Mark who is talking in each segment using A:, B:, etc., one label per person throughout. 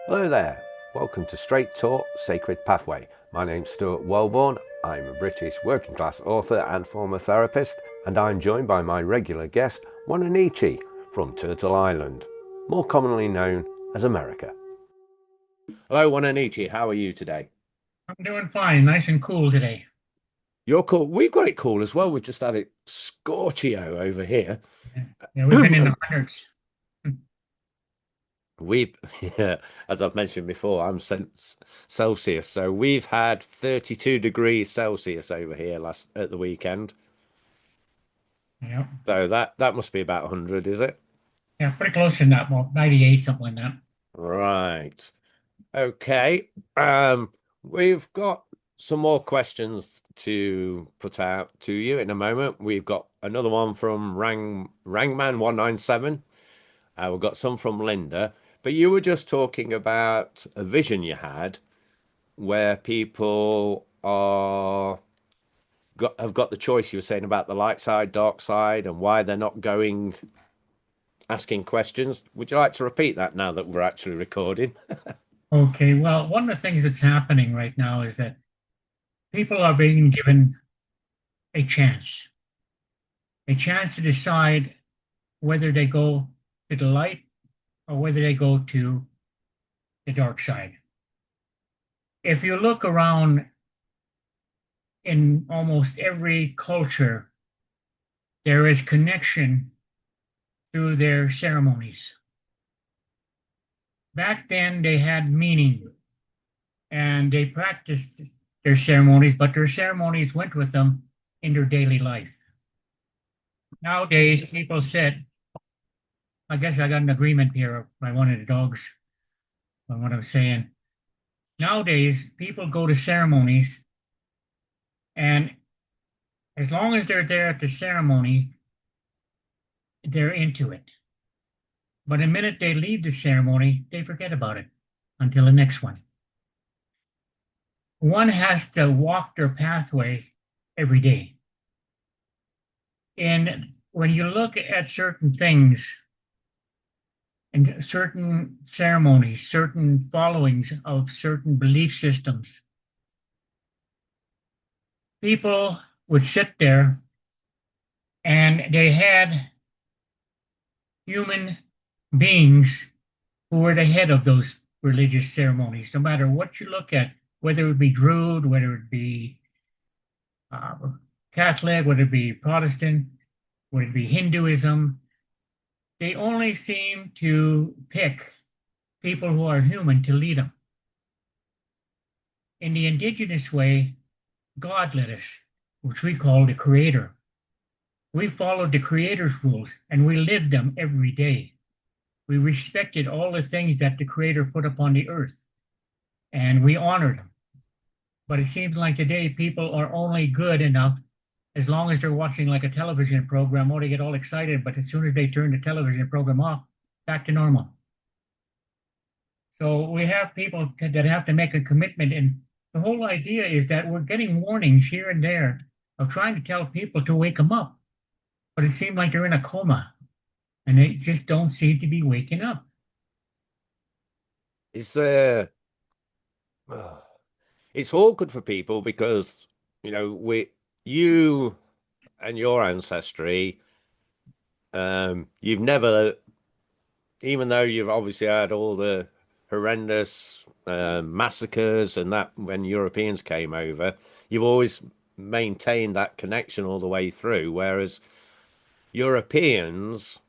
A: Hello there, welcome to Straight Talk Sacred Pathway. My name's Stuart. I'm a British working class author and former therapist, and I'm joined by my regular guest, Wa-Na-Nee-Che from Turtle Island, more commonly known as America. Hello, Wa-Na-Nee-Che, how are you today?
B: I'm doing fine, nice and cool today.
A: You're cool. We've got it cool as well. We've just had it scorchio over here.
B: Yeah, yeah, we've been in the hundreds.
A: We've, yeah, as I've mentioned before, I'm Celsius, so we've had 32 degrees Celsius over here last at the weekend.
B: Yeah,
A: So that must be about 100, is it?
B: yeah, pretty close in that. Well, 98, something like that.
A: Right. Okay. We've got some more questions to put out to you in a moment. We've got another one from Rangman 197. We've got some from Linda, but you were just talking about a vision you had where people have got the choice. You were saying about the light side, dark side, and why they're not going asking questions. Would you like to repeat that now that we're actually recording?
B: Okay, well, one of the things that's happening right now is that people are being given a a chance to decide whether they go to the light or whether they go to the dark side. If you look around in almost every culture, there is connection through their ceremonies. Back then, they had meaning and they practiced their ceremonies, but their ceremonies went with them in their daily life. Nowadays, people said, I guess I got an agreement here by one of the dogs on what I was saying. Nowadays, people go to ceremonies, and as long as they're there at the ceremony, they're into it. But the minute they leave the ceremony, they forget about it until the next one. One has to walk their pathway every day. And when you look at certain things and certain ceremonies, certain followings of certain belief systems, people would sit there and they had human beings who were the head of those religious ceremonies, no matter what you look at, whether it be Druid, whether it be uh, Catholic, whether it be Protestant, whether it be Hinduism, they only seem to pick people who are human to lead them. In the indigenous way, God led us, which we call the Creator. We followed the Creator's rules and we lived them every day. We respected all the things that the Creator put upon the earth and we honored them. But it seems like today people are only good enough as long as they're watching like a television program, or they get all excited, but as soon as they turn the television program off, back to normal. So we have people that have to make a commitment. And the whole idea is that we're getting warnings here and there of trying to tell people to wake them up. But it seems like they're in a coma and they just don't seem to be waking up.
A: Is there? It's awkward for people because we you and your ancestry, you've never, even though you've obviously had all the horrendous massacres and that when Europeans came over, you've always maintained that connection all the way through. Whereas Europeans,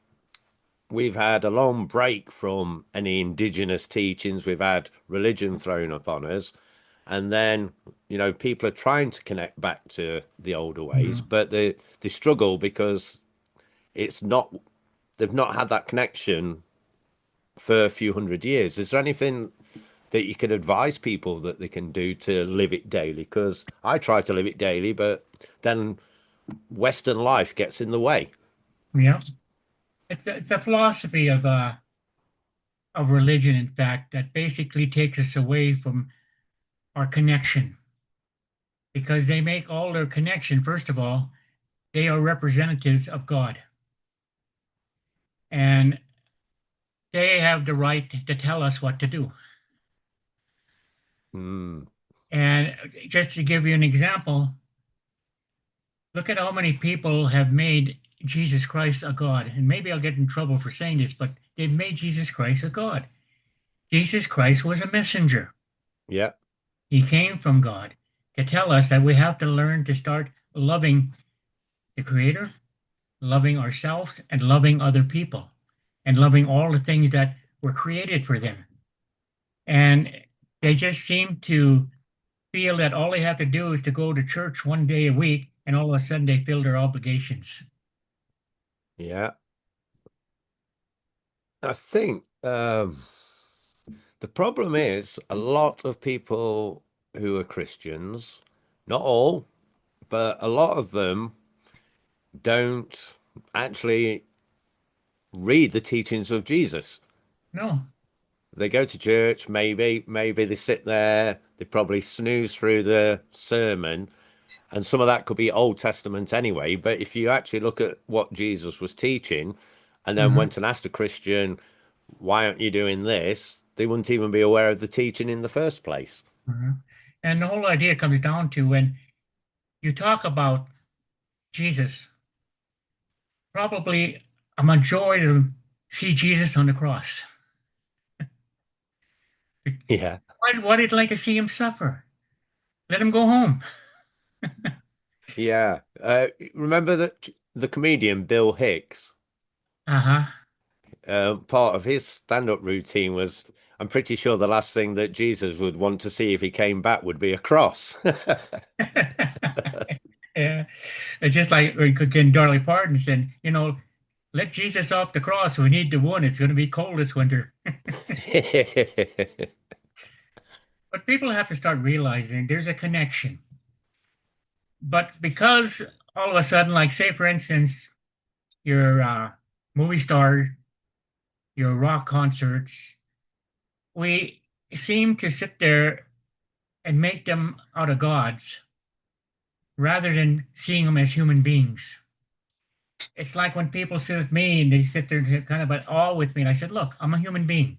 A: we've had a long break from any indigenous teachings. We've had religion thrown upon us. And then, people are trying to connect back to the older ways,
B: Mhm.
A: but they struggle because it's not, they've not had that connection for a few hundred years. Is there anything that you could advise people that they can do to live it daily? Because I try to live it daily, but then Western life gets in the way.
B: Yeah. It's a philosophy of religion, in fact, that basically takes us away from our connection because they make all their connection, first of all, they are representatives of God. And they have the right to tell us what to do.
A: Mm.
B: And just to give you an example, look at how many people have made Jesus Christ a God. And maybe I'll get in trouble for saying this, but they've made Jesus Christ a God. Jesus Christ was a messenger.
A: Yeah.
B: He came from God to tell us that we have to learn to start loving the Creator, loving ourselves, and loving other people, and loving all the things that were created for them. And they just seem to feel that all they have to do is to go to church one day a week, and all of a sudden they feel their obligations.
A: Yeah. I think the problem is a lot of people who are Christians, not all, but a lot of them don't actually read the teachings of Jesus.
B: No.
A: They go to church, maybe they sit there, they probably snooze through the sermon, and some of that could be Old Testament anyway. But if you actually look at what Jesus was teaching and then
B: Hmm.
A: went and asked a Christian, why aren't you doing this? They wouldn't even be aware of the teaching in the first place.
B: Hmm. And the whole idea comes down to when you talk about Jesus, probably a majority of them see Jesus on the cross.
A: Yeah.
B: Why did like to see him suffer? Let him go home.
A: Yeah. Remember the comedian Bill Hicks?
B: Uh-huh.
A: Part of his stand-up routine was, I'm pretty sure the last thing that Jesus would want to see if he came back would be a cross.
B: Yeah. It's just like again, Darley Parton said, let Jesus off the cross. We need the one. It's going to be cold this winter. But people have to start realizing there's a connection. But because all of a sudden, like say for instance, your movie star, your rock concerts, we seem to sit there and make them out of gods rather than seeing them as human beings. It's like when people sit with me and they sit there kind of at awe with me, and I said, "Look, I'm a human being.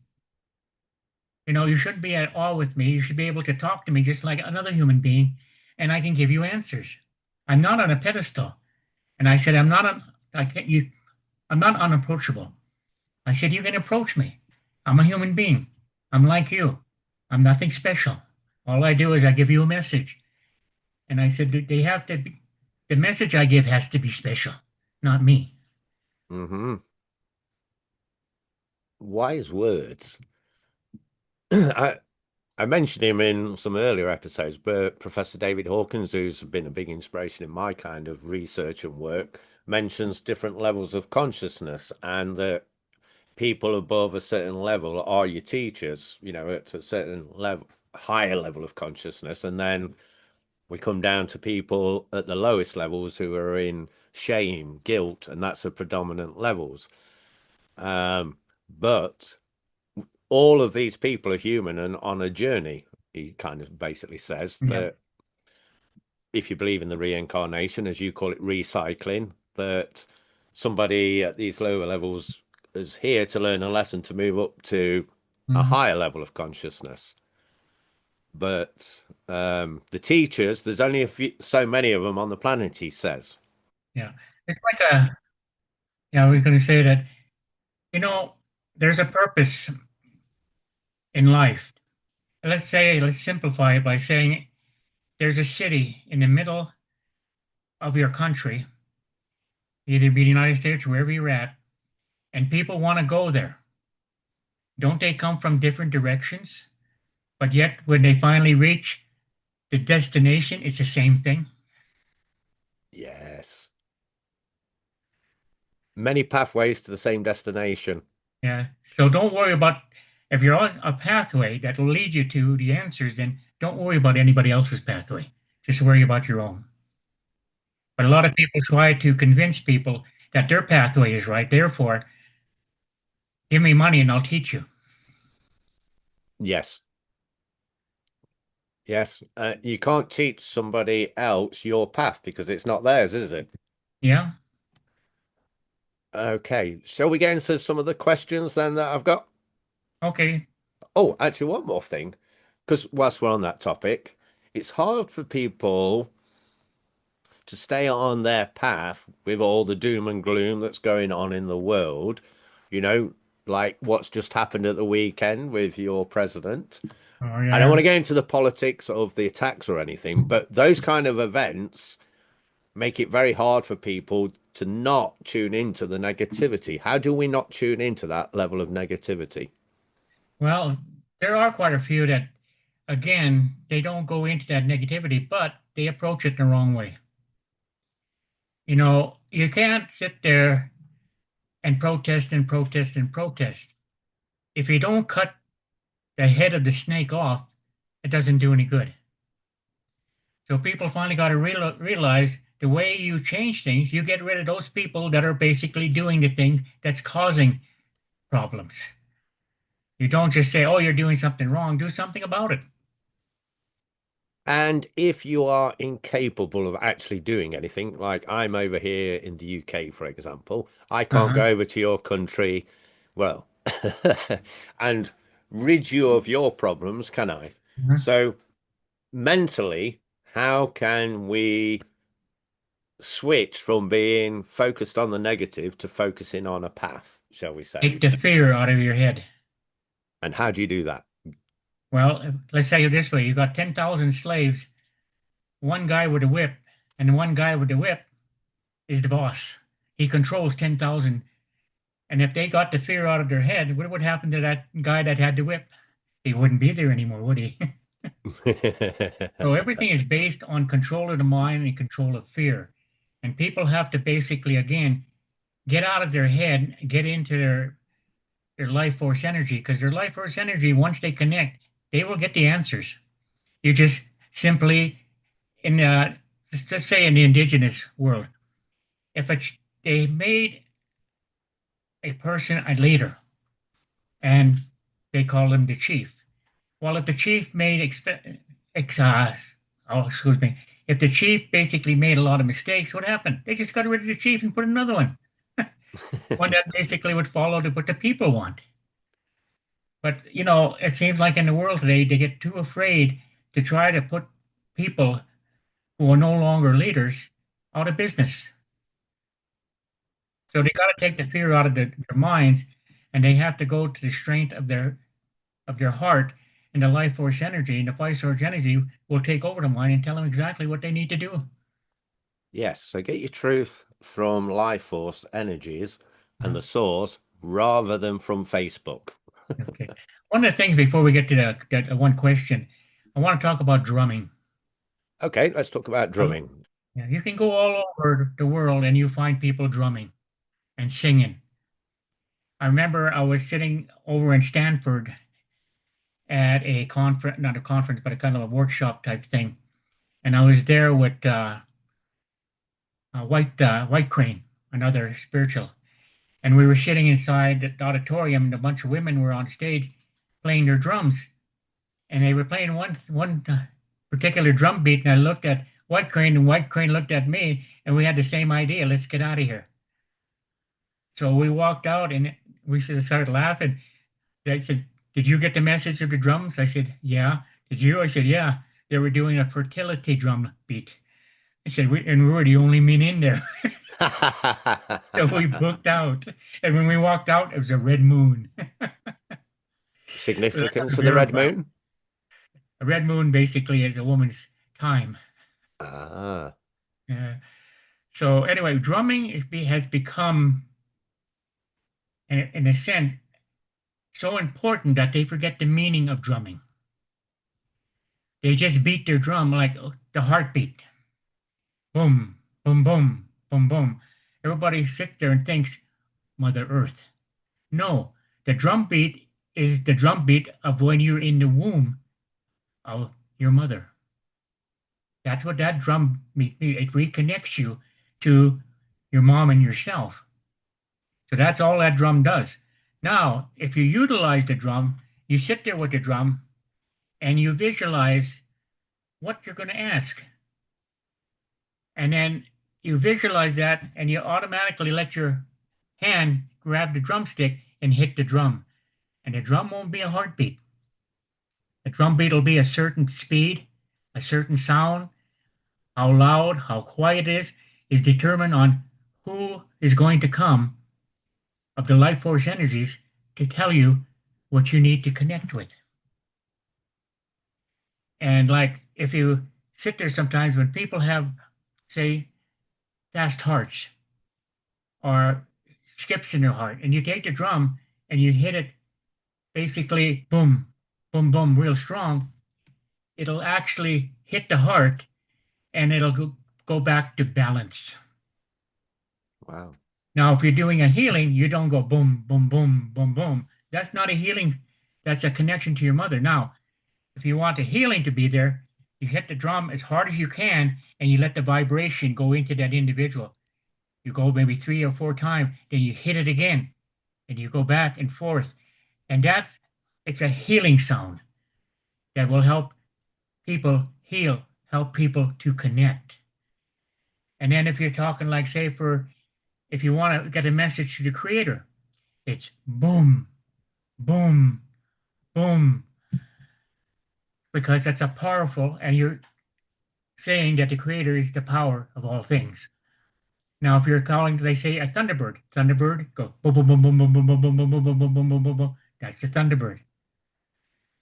B: You shouldn't be at awe with me. You should be able to talk to me just like another human being, and I can give you answers. I'm not on a pedestal." And I said, I can't, I'm not unapproachable. I said, "You can approach me. I'm a human being. I'm like you. I'm nothing special. All I do is I give you a message." And I said, "They have to be, the message I give has to be special, not me."
A: Hmm. Wise words. I I mentioned him in some earlier episodes, but Professor David Hawkins, who's been a big inspiration in my kind of research and work, mentions different levels of consciousness and that people above a certain level are your teachers, at a certain level, higher level of consciousness. And then we come down to people at the lowest levels who are in shame, guilt, and that's the predominant levels. But all of these people are human and on a journey. He kind of basically says
B: Yeah.
A: that if you believe in the reincarnation, as you call it, recycling, that somebody at these lower levels is here to learn a lesson to move up to a
B: Mhm.
A: higher level of consciousness. But the teachers, there's only so many of them on the planet, he says.
B: Yeah. It's like yeah, we're going to say that, you know, there's a purpose in life. Let's simplify it by saying there's a city in the middle of your country, either be the United States or wherever you're at, and people want to go there. Don't they come from different directions? But yet, when they finally reach the destination, it's the same thing.
A: Yes. Many pathways to the same destination.
B: Yeah. So don't worry about if you're on a pathway that will lead you to the answers, then don't worry about anybody else's pathway. Just worry about your own. But a lot of people try to convince people that their pathway is right. Therefore, give me money and I'll teach you.
A: Yes. Yes. You can't teach somebody else your path because it's not theirs, is it?
B: Yeah.
A: Okay. Shall we get into some of the questions then that I've got?
B: Okay.
A: Oh, actually, one more thing. because whilst we're on that topic, it's hard for people to stay on their path with all the doom and gloom that's going on in the world, you know, like what's just happened at the weekend with your president.
B: Oh
A: I don't want
B: yeah.
A: to go into the politics of the attacks or anything, but those kind of events make it very hard for people to not tune into the negativity. How do we not tune into that level of negativity?
B: Well, there are quite a few that, again, they don't go into that negativity, but they approach it the wrong way. You know, you can't sit there and protest and protest and protest. If you don't cut the head of the snake off, it doesn't do any good. So people finally got to realize the way you change things, you get rid of those people that are basically doing the things that's causing problems. You don't just say, oh, you're doing something wrong, do something about it.
A: And if you are incapable of actually doing anything, like I'm over here in the UK, for example, I can't
B: Uh-huh.
A: go over to your country, well, and rid you of your problems, can I?
B: Uh-huh.
A: So mentally, how can we switch from being focused on the negative to focusing on a path, shall we say?
B: Take the fear out of your head.
A: And how do you do that?
B: Well, let's say it this way, you got 10,000 slaves, one guy with a whip, and one guy with the whip is the boss. He controls 10,000. And if they got the fear out of their head, what would happen to that guy that had the whip? He wouldn't be there anymore, would he? So everything is based on control of the mind and control of fear. And people have to basically, again, get out of their head, get into their life force energy, because their life force energy, once they connect, they will get the answers. You just simply, in just say in the indigenous world, if it's, they made a person a leader and they call him the chief. Well, if the chief made excuse me, if the chief basically made a lot of mistakes, what happened? They just got rid of the chief and put another one, one that basically would follow what the people want. But you know, it seems like in the world today, they get too afraid to try to put people who are no longer leaders out of business. So they got to take the fear out of their minds, and they have to go to the strength of their heart and the life force energy. And the life force energy will take over the mind and tell them exactly what they need to do.
A: Yes, so get your truth from life force energies and
B: Uh,
A: the source rather than from Facebook.
B: okay. One of the things before we get to that one question, I want to talk about drumming.
A: Okay, let's talk about
B: Uh,
A: drumming.
B: yeah, you can go all over the world and you find people drumming and singing. I remember I was sitting over in Stanford at a conference, not a conference, but a kind of a workshop type thing. And I was there with White Crane, another spiritual. And we were sitting inside the auditorium, and a bunch of women were on stage playing their drums. And they were playing one particular drum beat. And I looked at White Crane, and White Crane looked at me, and we had the same idea. Let's get out of here. So we walked out, and we started laughing. They said, "Did you get the message of the drums?" I said, "Yeah." "Did you?" I said, "Yeah." They were doing a fertility drum beat. I said, and we were the only men in there. So we booked out. And when we walked out, it was a red moon. So that's
A: Significance
B: what
A: of
B: we
A: the
B: were
A: red
B: about.
A: moon?
B: A red moon basically is a woman's time.
A: Ah,
B: So anyway, drumming has become, in a sense, so important that they forget the meaning of drumming. They just beat their drum like the heartbeat. Boom, boom, boom, boom, boom. Everybody sits there and thinks, Mother Earth. No, the drum beat is the drum beat of when you're in the womb of your mother. That's what that drum beat, it reconnects you to your mom and yourself. So that's all that drum does. Now, if you utilize the drum, you sit there with the drum and you visualize what you're going to ask. And then you visualize that and you automatically let your hand grab the drumstick and hit the drum. And the drum won't be a heartbeat. The drum beat will be a certain speed, a certain sound. How loud, how quiet it is determined on who is going to come of the life force energies to tell you what you need to connect with. And like if you sit there sometimes when people have, say, fast hearts or skips in their heart, and you take the drum and you hit it basically boom, boom, boom, real strong, it'll actually hit the heart and it'll go back to balance.
A: Wow.
B: Now, if you're doing a healing, you don't go boom, boom, boom, boom, boom. That's not a healing. That's a connection to your mother. Now, if you want the healing to be there, you hit the drum as hard as you can and you let the vibration go into that individual. You go maybe 3 or 4 times, then you hit it again and you go back and forth. And it's a healing sound that will help people heal, help people to connect. And then if you're talking like, say, if you want to get a message to the creator, it's boom, boom, boom, because that's a powerful, and you're saying that the creator is the power of all things. Now, if you're calling, they say a thunderbird, thunderbird, go boom, boom, boom, boom, boom, boom, boom, boom, boom, boom, boom, boom, boom, boom, boom, boom. That's the thunderbird.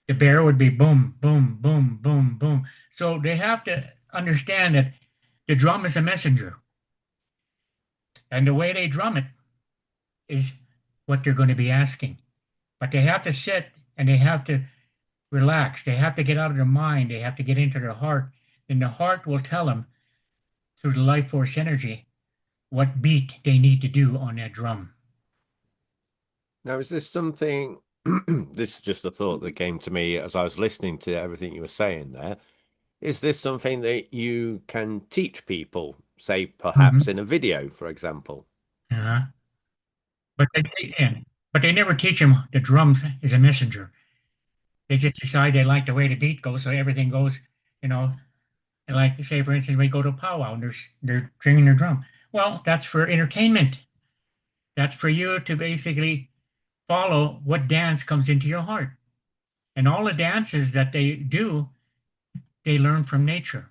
B: The bear would be boom, boom, boom, boom, boom. So they have to understand that the drum is a messenger, and the way they drum it is what they're going to be asking. But they have to sit and they have to relax. They have to get out of their mind. They have to get into their heart. And the heart will tell them through the life force energy what beat they need to do on that drum.
A: Now, is this something? This is just a thought that came to me as I was listening to everything you were saying there. Is this something that you can teach people, say perhaps
B: Mhm.
A: in a video, for example?
B: Uh-huh. But yeah, but they never teach them the drums is a messenger. They just decide they like the way the beat goes, so everything goes, you know. And like say, for instance, we go to a powwow and they're stringing their drum. Well, that's for entertainment. That's for you to basically follow what dance comes into your heart. And all the dances that they do, they learn from nature.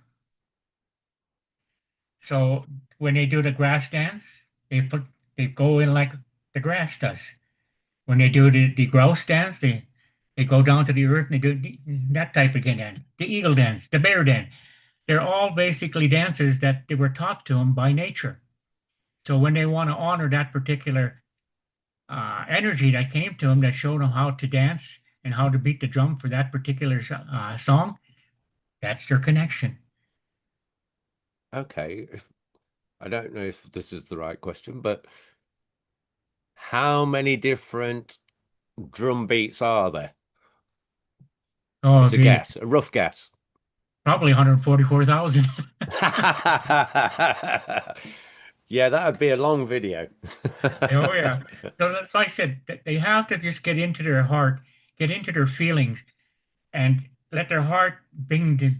B: So when they do the grass dance, they go in like the grass does. When they do the grouse dance, they go down to the earth and they do that type of dance. The eagle dance, the bear dance. They're all basically dances that they were taught to them by nature. So when they want to honor that particular energy that came to them that showed them how to dance and how to beat the drum for that particular song, that's their connection.
A: Okay, I don't know if this is the right question, but how many different drum beats are there?
B: Oh,
A: It's a
B: geez,
A: guess, a rough guess.
B: probably 144,000.
A: Yeah, that would be a long video.
B: Oh yeah. So that's why I said that they have to just get into their heart, get into their feelings, and let their heart bring the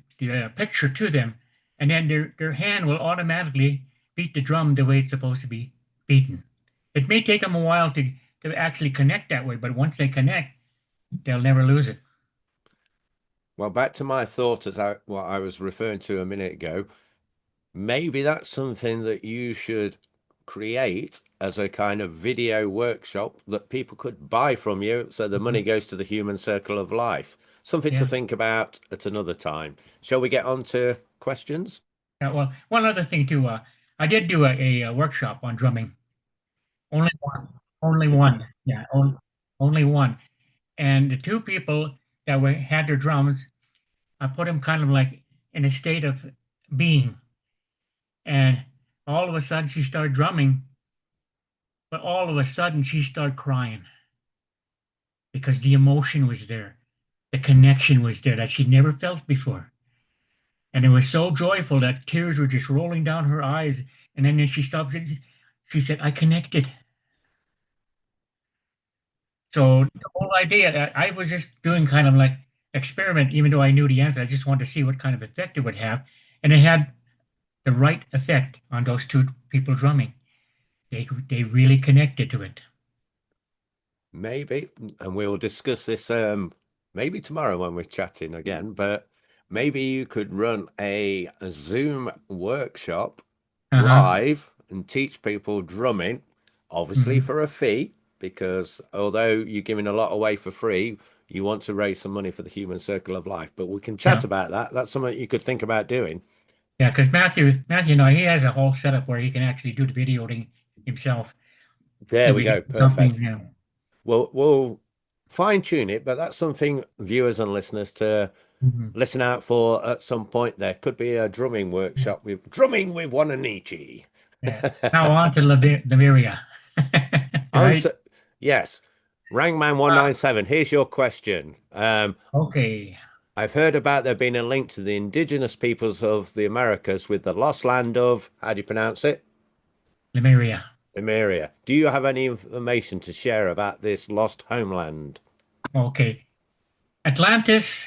B: picture to them, and then their hand will automatically beat the drum the way it's supposed to be beaten. It may take them a while to actually connect that way, but once they connect, they'll never lose it.
A: Well, back to my thought as what I was referring to a minute ago. Maybe that's something that you should create as a kind of video workshop that people could buy from you so the money
B: Mhm.
A: goes to the human circle of life. Something to
B: Yeah.
A: think about at another time. Shall we get on to questions?
B: Yeah. Well, one other thing too. I did do a workshop on drumming. Only one. Only one. Yeah. Only one. And the two people that had their drums, I put them kind of like in a state of being. And all of a sudden she started drumming, but all of a sudden she started crying because the emotion was there. The connection was there that she'd never felt before. And it was so joyful that tears were just rolling down her eyes. And then she stopped. She said, I connected. So the whole idea, I was just doing kind of like experiment, even though I knew the answer. I just wanted to see what kind of effect it would have. And it had the right effect on those two people drumming. They really connected to it.
A: Maybe, and we'll discuss this maybe tomorrow when we're chatting again, but maybe you could run a Zoom workshop
B: Uh-huh.
A: live and teach people drumming, obviously
B: Hmm.
A: for a fee, because although you're giving a lot away for free, you want to raise some money for the human circle of life. But we can chat
B: Yeah.
A: about that. That's something you could think about doing.
B: Yeah, because Matthew, no, he has a whole setup where he can actually do the videoing himself.
A: There
B: So
A: we
B: we
A: go.
B: get something,
A: Perfect.
B: you know.
A: We'll fine tune it, but that's something viewers and listeners to
B: Mhm.
A: listen out for at some point. There could be a drumming
B: Yeah.
A: workshop with drumming with Wa-Na-Nee-Che.
B: Yeah. Now on to Lemuria.
A: On
B: Right?
A: to, yes, Rangman
B: Uh,
A: 197. Here's your question.
B: okay.
A: I've heard about there being a link to the indigenous peoples of the Americas with the lost land of, how do you pronounce it?
B: Lemuria.
A: Lemuria. Do you have any information to share about this lost homeland?
B: Okay. Atlantis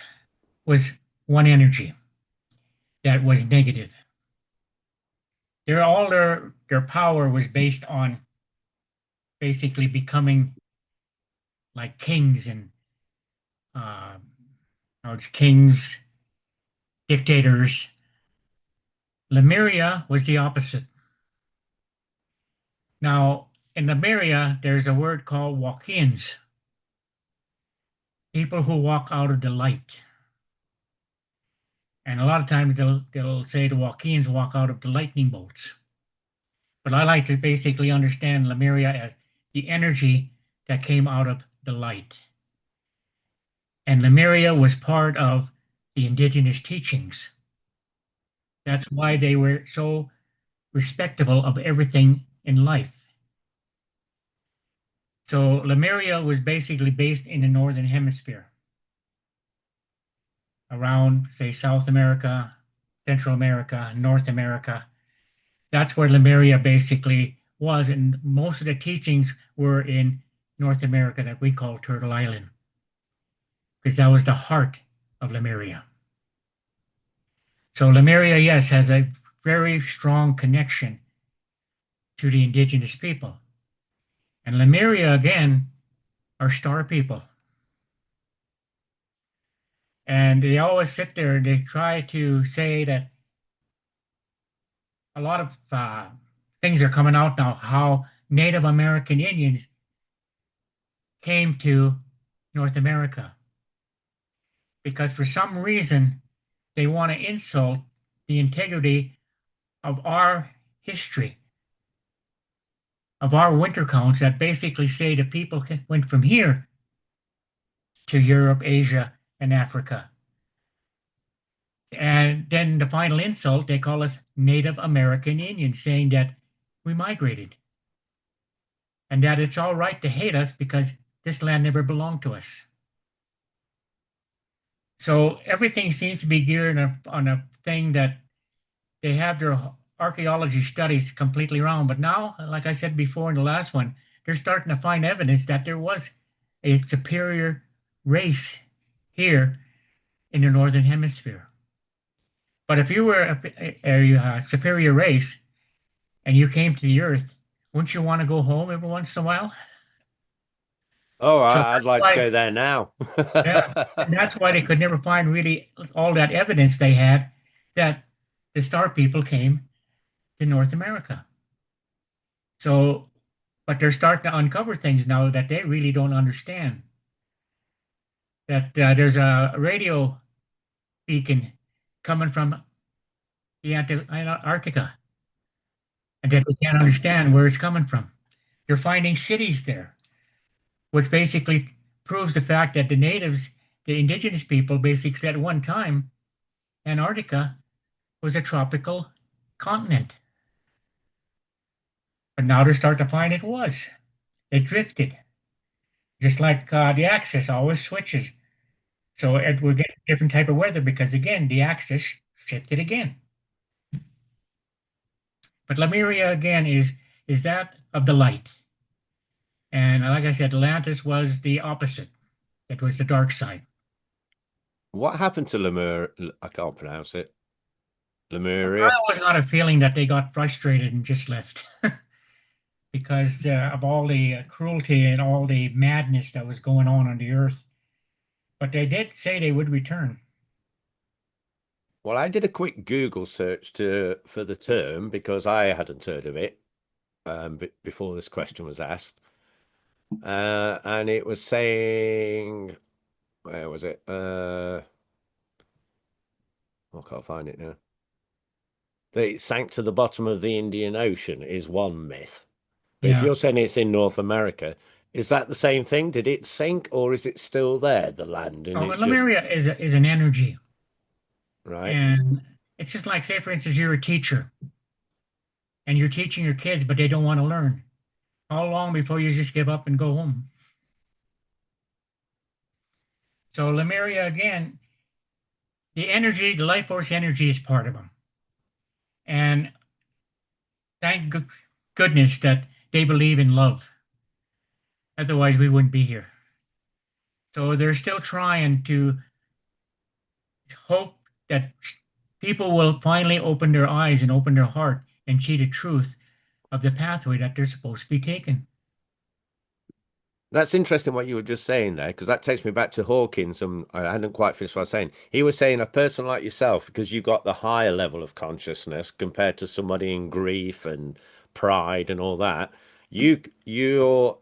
B: was one energy that was negative. Their power was based on basically becoming like kings and uh, kings, dictators. Lemuria was the opposite. Now, in Lemuria, there's a word called walk-ins, people who walk out of the light. And a lot of times they'll say the walk-ins walk out of the lightning bolts. But I like to basically understand Lemuria as the energy that came out of the light. And Lemuria was part of the indigenous teachings. That's why they were so respectable of everything in life. So Lemuria was basically based in the northern hemisphere, around, say, South America, Central America, North America. That's where Lemuria basically was, and most of the teachings were in North America that we call Turtle Island, because that was the heart of Lemuria. So Lemuria, yes, has a very strong connection to the indigenous people. And Lemuria, again, are star people. And they always sit there and they try to say that a lot of things are coming out now, how Native American Indians came to North America. Because for some reason, they want to insult the integrity of our history, of our winter counts that basically say the people went from here to Europe, Asia, and Africa. And then the final insult, they call us Native American Indians, saying that we migrated and that it's all right to hate us because this land never belonged to us. So everything seems to be geared on a thing that they have their archaeology studies completely wrong. But now, like I said before in the last one, they're starting to find evidence that there was a superior race here in the Northern Hemisphere. But if you were a superior race and you came to the Earth, wouldn't you want to go home every once in a while?
A: Oh,
B: So
A: I'd
B: that's
A: like to
B: why,
A: go there now.
B: yeah, and that's why they could never find really all that evidence they had that the Star People came to North America. So, but they're starting to uncover things now that they really don't understand. That there's a radio beacon coming from the Antarctica, and that they can't understand where it's coming from. They're finding cities there, which basically proves the fact that the natives, the indigenous people, basically said at one time Antarctica was a tropical continent. But now they're starting to find it was. It drifted, just like the axis always switches. So we're getting different type of weather because again, the axis shifted again. But Lemuria again is that of the light. And like I said, Atlantis was the opposite. It was the dark side.
A: What happened to Lemur? I can't pronounce it.
B: I
A: Lemuria.
B: always got a feeling that they got frustrated and just left because of all the cruelty and all the madness that was going on the earth. but they did say they would return.
A: Well, I did a quick Google search to for the term because I hadn't heard of it before this question was asked, and it was saying, where was it? I can't find it now. That it sank to the bottom of the Indian Ocean is one myth. But if
B: Yeah.
A: you're saying it's in North America, is that the same thing? Did it sink or is it still there, the land, and
B: Oh,
A: it's
B: but
A: just
B: Lemuria is an energy,
A: right?
B: and it's just like, say, for instance, you're a teacher and you're teaching your kids, but they don't want to learn. How long before you just give up and go home? So Lemuria again, the energy, the life force energy is part of them, and goodness that they believe in love. Otherwise, we wouldn't be here. So they're still trying to hope that people will finally open their eyes and open their heart and see the truth of the pathway that they're supposed to be taking.
A: That's interesting what you were just saying there, because that takes me back to Hawkins. And I hadn't quite finished what I was saying. He was saying a person like yourself, because you got the higher level of consciousness compared to somebody in grief and pride and all that. Your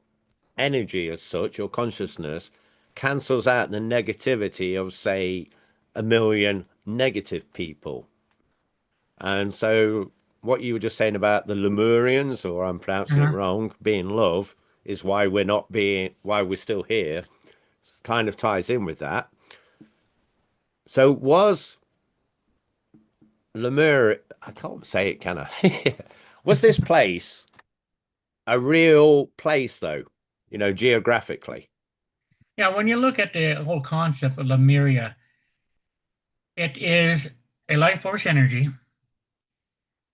A: energy as such, your consciousness, cancels out the negativity of, say, a million negative people. And so, what you were just saying about the Lemurians, or I'm pronouncing it
B: Uh-huh.
A: wrong, being love, is why we're still here, kind of ties in with that. So, was Lemuria, I can't say it, can I? Was this place a real place, though, geographically?
B: Yeah, when you look at the whole concept of Lemuria, it is a life force energy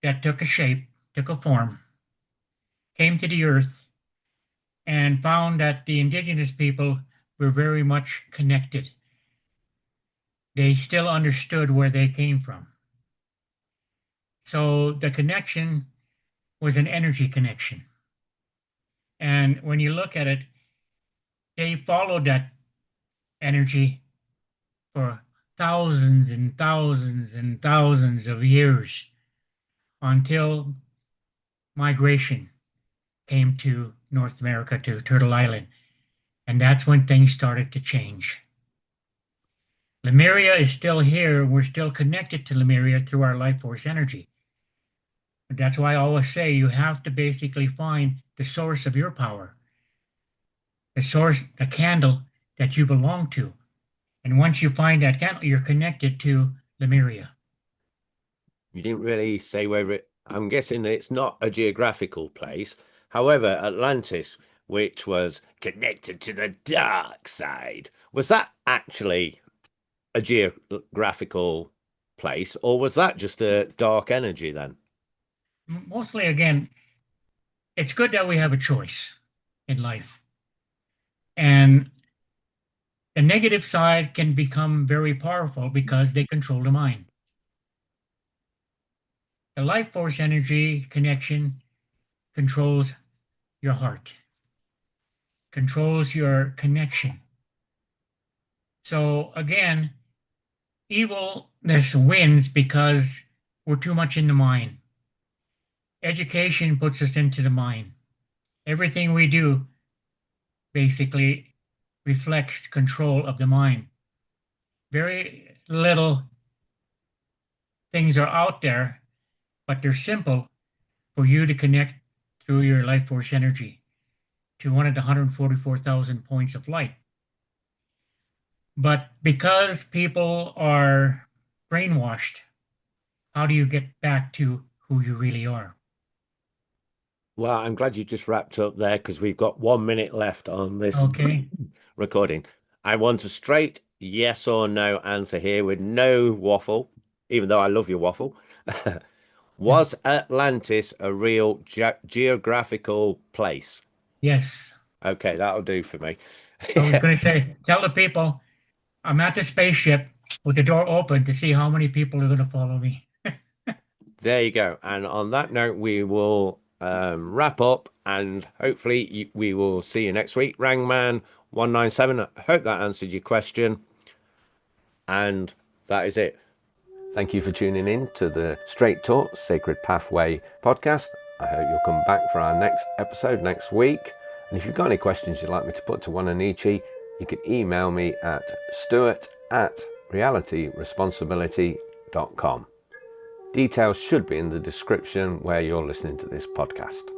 B: that took a shape, took a form, came to the earth, and found that the indigenous people were very much connected. They still understood where they came from. So the connection was an energy connection. And when you look at it, they followed that energy for thousands and thousands and thousands of years until migration came to North America, to Turtle Island. And that's when things started to change. Lemuria is still here. We're still connected to Lemuria through our life force energy. That's why I always say you have to basically find the source of your power, the source, the candle that you belong to. And once you find that candle, you're connected to Lemuria.
A: You didn't really say where it. I'm guessing that it's not a geographical place. However, Atlantis, which was connected to the dark side, was that actually a geographical place, or was that just a dark energy then?
B: Mostly, again, it's good that we have a choice in life. And the negative side can become very powerful because they control the mind. The life force energy connection controls your heart, controls your connection. So again, evilness wins because we're too much in the mind. Education puts us into the mind. Everything we do basically reflects control of the mind. Very little things are out there, but they're simple for you to connect through your life force energy to one of the 144,000 points of light. But because people are brainwashed, how do you get back to who you really are?
A: Well, I'm glad you just wrapped up there because we've got 1 minute left on this
B: Okay.
A: recording. I want a straight yes or no answer here with no waffle, even though I love your waffle.
B: Yeah.
A: Was Atlantis a real geographical place?
B: Yes.
A: Okay, that'll do for me.
B: I was going to say, tell the people I'm at the spaceship with the door open to see how many people are going to follow me.
A: There you go. And on that note, we will wrap up and hopefully we will see you next week. Rangman 197. I hope that answered your question. And that is it. Thank you for tuning in to the Straight Talk Sacred Pathway podcast. I hope you'll come back for our next episode next week. And if you've got any questions you'd like me to put to Wa-Na-Nee-Che, you can email me at stuart@realityresponsibility.com. Details should be in the description where you're listening to this podcast.